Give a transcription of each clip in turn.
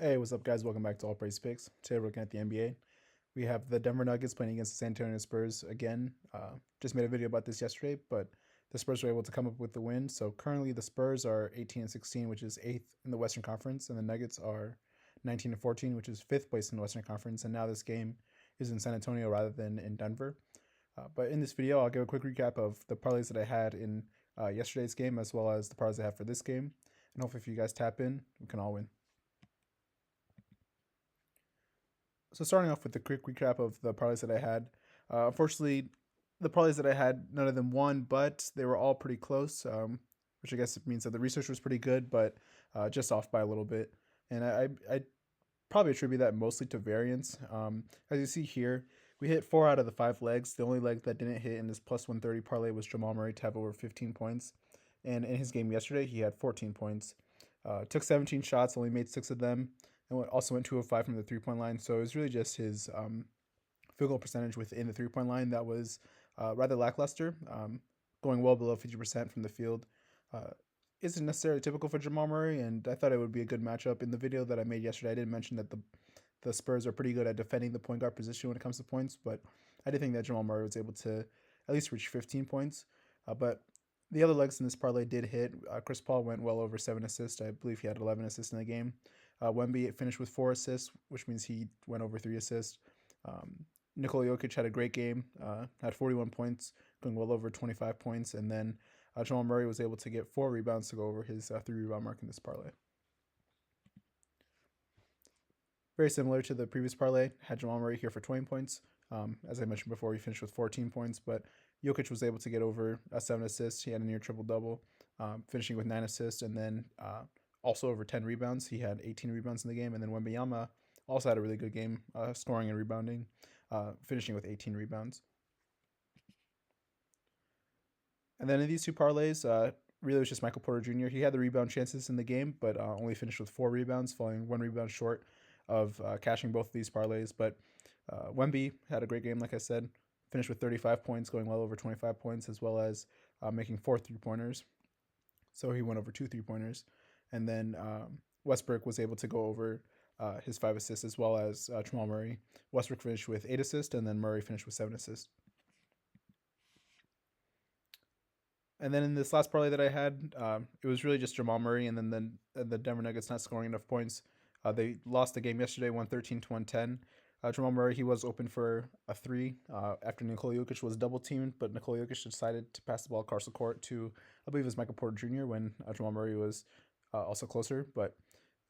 Hey, what's up, guys? Welcome back to All Praise Picks. Today we're looking at the NBA. We have the Denver Nuggets playing against the San Antonio Spurs again. Just made a video about this yesterday, but the Spurs were able to come up with the win. So currently the Spurs are 18 and 16, which is eighth in the Western Conference, and the Nuggets are 19 and 14, which is fifth place in the Western Conference. And now this game is in San Antonio rather than in Denver. But in this video, I'll give a quick recap of the parlays that I had in yesterday's game, as well as the parlays I have for this game. And hopefully, if you guys tap in, we can all win. So starting off with the quick recap of the parlays that I had. Unfortunately, the parlays that I had, none of them won, but they were all pretty close, which I guess means that the research was pretty good, but just off by a little bit. And I probably attribute that mostly to variance. As you see here, we hit 4 out of the 5 legs. The only leg that didn't hit in this plus 130 parlay was Jamal Murray to have over 15 points. And in his game yesterday, he had 14 points. Took 17 shots, only made 6 of them, and also went 2 of 5 from the 3-point line. So it was really just his field goal percentage within the 3-point line that was rather lackluster, going well below 50% from the field. Isn't necessarily typical for Jamal Murray, and I thought it would be a good matchup. In the video that I made yesterday, I did mention that the Spurs are pretty good at defending the point guard position when it comes to points, but I did think that Jamal Murray was able to at least reach 15 points. But the other legs in this parlay did hit. Chris Paul went well over 7 assists. I believe he had 11 assists in the game. Wemby finished with 4 assists, which means he went over 3 assists. Nikola Jokic had a great game, had 41 points, going well over 25 points, and then Jamal Murray was able to get 4 rebounds to go over his 3-rebound mark in this parlay. Very similar to the previous parlay, had Jamal Murray here for 20 points. As I mentioned before, he finished with 14 points, but Jokic was able to get over 7 assists. He had a near triple-double, finishing with 9 assists, and then also over 10 rebounds. He had 18 rebounds in the game, and then Wembanyama also had a really good game, scoring and rebounding, finishing with 18 rebounds. And then in these two parlays, really it was just Michael Porter Jr. He had the rebound chances in the game, but only finished with 4 rebounds, falling 1 rebound short of cashing both of these parlays. But Wemby had a great game, like I said, finished with 35 points, going well over 25 points, as well as making 4 3-pointers. So he went over 2 3-pointers. And then Westbrook was able to go over his 5 assists, as well as Jamal Murray. Westbrook finished with 8 assists, and then Murray finished with 7 assists. And then in this last parlay that I had, it was really just Jamal Murray, and then the Denver Nuggets not scoring enough points. They lost the game yesterday, 113 to 110. Jamal Murray, he was open for a 3 after Nikola Jokic was double teamed, but Nikola Jokic decided to pass the ball across the court to, I believe it was Michael Porter Jr. when Jamal Murray was also closer, but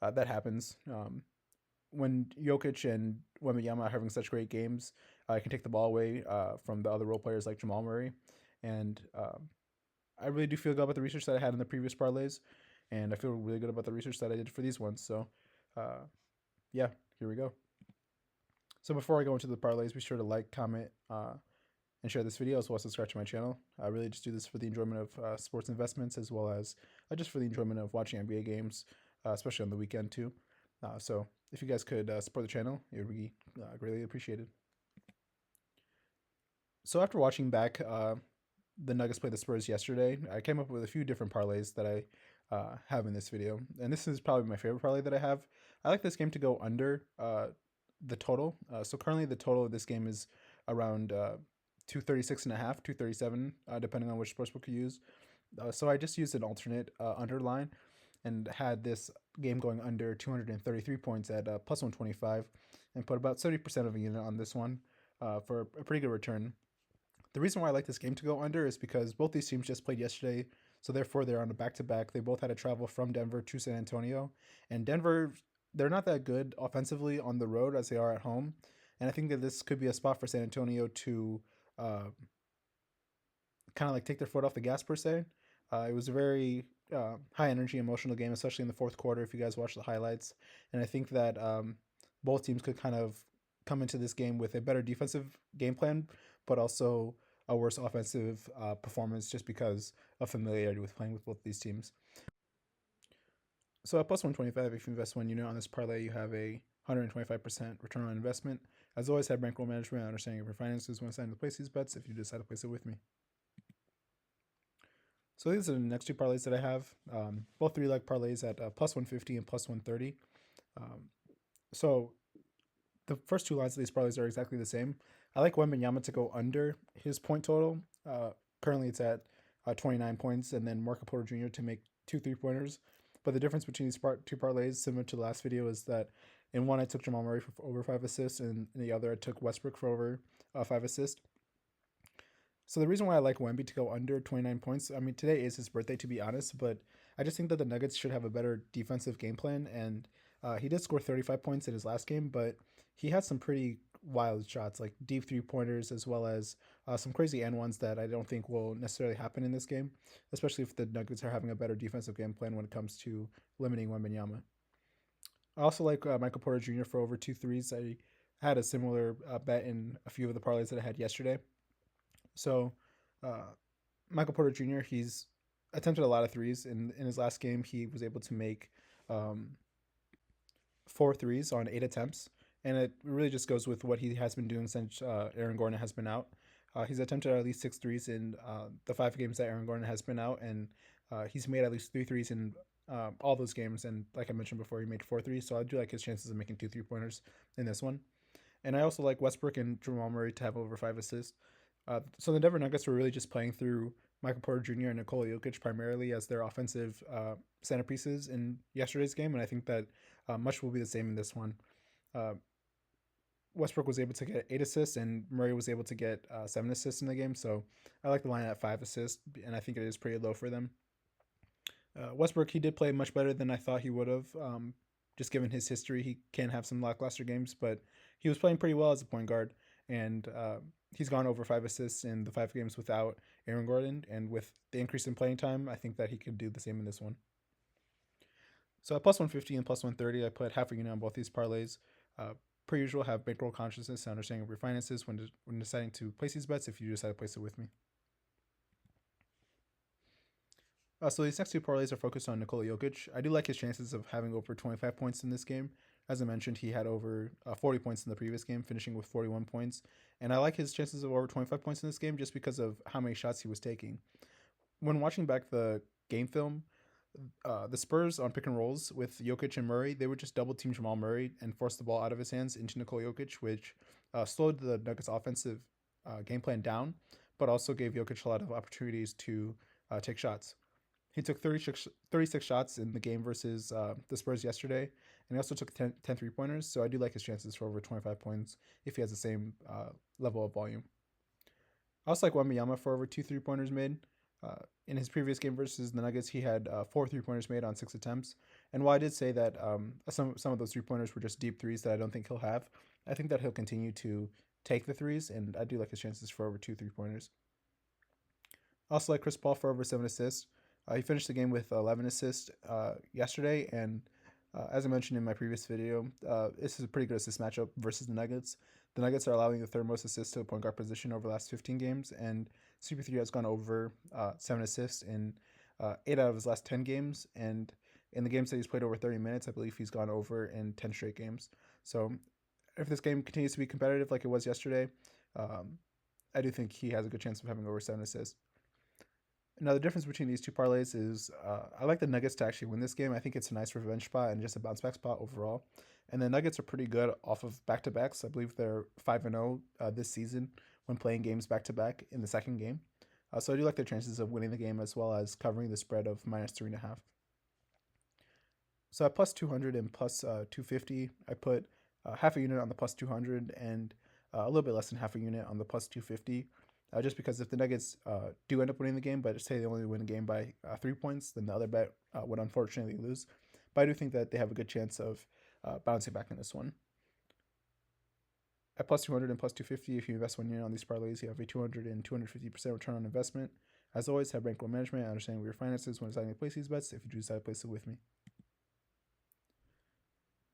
that happens. When Jokic and Wembanyama are having such great games, I can take the ball away from the other role players like Jamal Murray, and I really do feel good about the research that I had in the previous parlays, and I feel really good about the research that I did for these ones. So, yeah, here we go. So before I go into the parlays, be sure to like, comment, and share this video, as well as subscribe to my channel. I really just do this for the enjoyment of sports investments, as well as just for the enjoyment of watching NBA games, especially on the weekend too. So if you guys could support the channel, it would be greatly appreciated. So after watching back the Nuggets play the Spurs yesterday, I came up with a few different parlays that I have in this video, and this is probably my favorite parlay that I have. I like this game to go under the total. So currently the total of this game is around 236 and a half, 237, depending on which sportsbook you use. So I just used an alternate underline and had this game going under 233 points at plus 125, and put about 70% of a unit on this one for a pretty good return. The reason why I like this game to go under is because both these teams just played yesterday, so therefore they're on a back-to-back. They both had to travel from Denver to San Antonio, and Denver, they're not that good offensively on the road as they are at home, and I think that this could be a spot for San Antonio to kind of like take their foot off the gas per se. It was a very high energy, emotional game, especially in the fourth quarter. If you guys watch the highlights, and I think that both teams could kind of come into this game with a better defensive game plan, but also a worse offensive performance just because of familiarity with playing with both these teams. So at plus 125, if you invest 1 unit on this parlay, you have a 125% return on investment. As always, have bankroll management, understanding of your finances when deciding to place these bets if you decide to place it with me. So these are the next two parlays that I have, both 3-leg parlays at plus 150 and plus 130. So the first two lines of these parlays are exactly the same. I like Wembanyama to go under his point total. Uh, Currently, it's at 29 points, and then Marco Porter Jr. to make two 3-pointers. But the difference between these two parlays, similar to the last video, is that in one I took Jamal Murray for over 5 assists, and in the other I took Westbrook for over 5 assists. So the reason why I like Wemby to go under 29 points, I mean, today is his birthday, to be honest, but I just think that the Nuggets should have a better defensive game plan. And he did score 35 points in his last game, but he had some pretty wild shots, like deep 3-pointers, as well as some crazy and ones that I don't think will necessarily happen in this game, especially if the Nuggets are having a better defensive game plan when it comes to limiting Wembanyama. I also like Michael Porter Jr. for over two threes. I had a similar bet in a few of the parlays that I had yesterday. So, uh, Michael Porter Jr. He's attempted a lot of threes. In his last game, he was able to make um, four threes on 8 attempts, and it really just goes with what he has been doing since Aaron Gordon has been out. He's attempted at least 6 threes in the 5 games that Aaron Gordon has been out, and he's made at least 3 threes in all those games. And like I mentioned before, he made 4 threes, so I do like his chances of making two 3-pointers in this one. And I also like Westbrook and Jamal Murray to have over 5 assists. So the Denver Nuggets were really just playing through Michael Porter Jr. and Nikola Jokic primarily as their offensive centerpieces in yesterday's game, and I think that much will be the same in this one. Uh, Westbrook was able to get 8 assists, and Murray was able to get 7 assists in the game. So I like the line at 5 assists, and I think it is pretty low for them. Westbrook, he did play much better than I thought he would have. Just given his history, he can have some lackluster games, but he was playing pretty well as a point guard, and he's gone over 5 assists in the 5 games without Aaron Gordon, and with the increase in playing time, I think that he could do the same in this one. So at plus 150 and plus 130, I put half a unit on both these parlays. Per usual, have bankroll consciousness and understanding of your finances when deciding to place these bets if you decide to place it with me. So these next two parlays are focused on Nikola Jokic. I do like his chances of having over 25 points in this game. As I mentioned, he had over 40 points in the previous game, finishing with 41 points. And I like his chances of over 25 points in this game just because of how many shots he was taking. When watching back the game film, the Spurs on pick and rolls with Jokic and Murray, they would just double team Jamal Murray and force the ball out of his hands into Nikola Jokic, which slowed the Nuggets' offensive game plan down, but also gave Jokic a lot of opportunities to take shots. He took 36 shots in the game versus the Spurs yesterday, and he also took 10 3-pointers, so I do like his chances for over 25 points if he has the same level of volume. I also like Wembanyama for over two 3-pointers made. In his previous game versus the Nuggets, he had 4 3-pointers made on 6 attempts. And while I did say that some of those 3-pointers were just deep threes that I don't think he'll have, I think that he'll continue to take the threes, and I do like his chances for over two 3-pointers. I also like Chris Paul for over 7 assists. He finished the game with 11 assists yesterday, and as I mentioned in my previous video, this is a pretty good assist matchup versus the Nuggets. The Nuggets are allowing the third most assists to the point guard position over the last 15 games, and CP3 has gone over 7 assists in 8 out of his last 10 games, and in the games that he's played over 30 minutes, I believe he's gone over in 10 straight games. So if this game continues to be competitive like it was yesterday, I do think he has a good chance of having over 7 assists. Now, the difference between these two parlays is I like the Nuggets to actually win this game. I think it's a nice revenge spot and just a bounce back spot overall. And the Nuggets are pretty good off of back to backs. I believe they're 5-0 this season when playing games back to back in the second game. So I do like their chances of winning the game as well as covering the spread of -3.5. So at plus 200 and plus 250, I put half a unit on the plus 200 and a little bit less than half a unit on the plus 250. Just because if the Nuggets do end up winning the game, but say they only win the game by 3 points, then the other bet would unfortunately lose. But I do think that they have a good chance of bouncing back in this one. At plus 200 and plus 250, if you invest 1 unit on these parlays, you have a 200 and 250% return on investment. As always, have bankroll management and understanding of your finances when deciding to place these bets if you do decide to place it with me.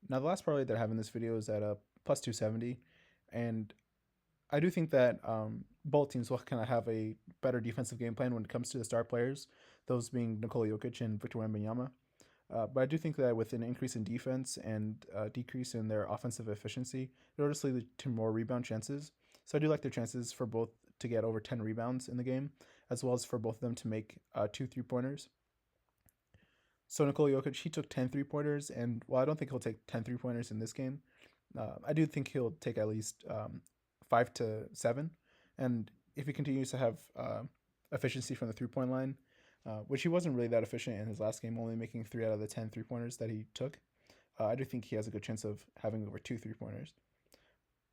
Now, the last parlay that I have in this video is at a plus 270, and I do think that both teams will kind of have a better defensive game plan when it comes to the star players, those being Nikola Jokic and Victor Wembanyama. But I do think that with an increase in defense and decrease in their offensive efficiency, it'll just lead to more rebound chances. So I do like their chances for both to get over 10 rebounds in the game, as well as for both of them to make two 3-pointers. So Nikola Jokic, he took 10 3-pointers, and while I don't think he'll take 10 3-pointers in this game, I do think he'll take at least 5 to 7. And if he continues to have efficiency from the 3-point line, which he wasn't really that efficient in his last game, only making 3 out of the 10 3-pointers that he took, I do think he has a good chance of having over 2 3-pointers.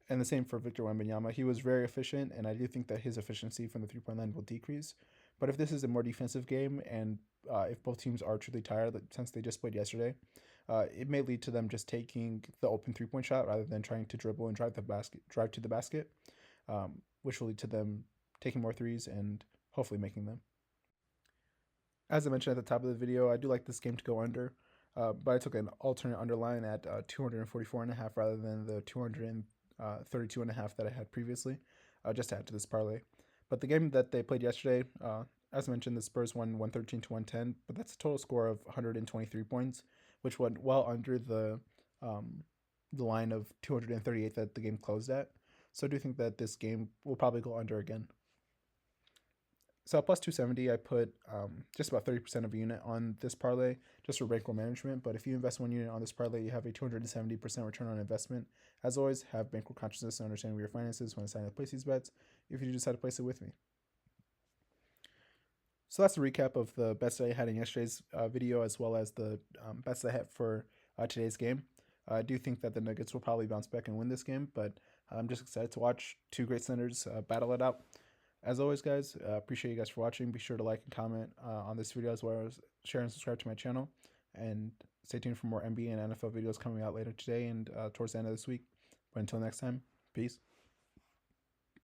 And the same for Victor Wembanyama. He was very efficient, and I do think that his efficiency from the 3-point line will decrease. But if this is a more defensive game, and if both teams are truly tired, since they just played yesterday, it may lead to them just taking the open 3-point shot rather than trying to dribble and drive to the basket, which will lead to them taking more threes and hopefully making them. As I mentioned at the top of the video, I do like this game to go under, but I took an alternate underline at 244.5 rather than the 232.5 that I had previously, just to add to this parlay. But the game that they played yesterday, as I mentioned, the Spurs won 113 to 110, but that's a total score of 123 points, which went well under the line of 238 that the game closed at. So I do think that this game will probably go under again. So at plus 270, I put just about 30% of a unit on this parlay just for bankroll management. But if you invest 1 unit on this parlay, you have a 270% return on investment. As always, have bankroll consciousness and understanding of your finances when deciding to place these bets if you decide to place it with me. So that's a recap of the bets that I had in yesterday's video, as well as the bets that I had for today's game. I do think that the Nuggets will probably bounce back and win this game, but I'm just excited to watch two great centers battle it out. As always, guys, appreciate you guys for watching. Be sure to like and comment on this video, as well as share and subscribe to my channel. And stay tuned for more NBA and NFL videos coming out later today and towards the end of this week. But until next time, peace.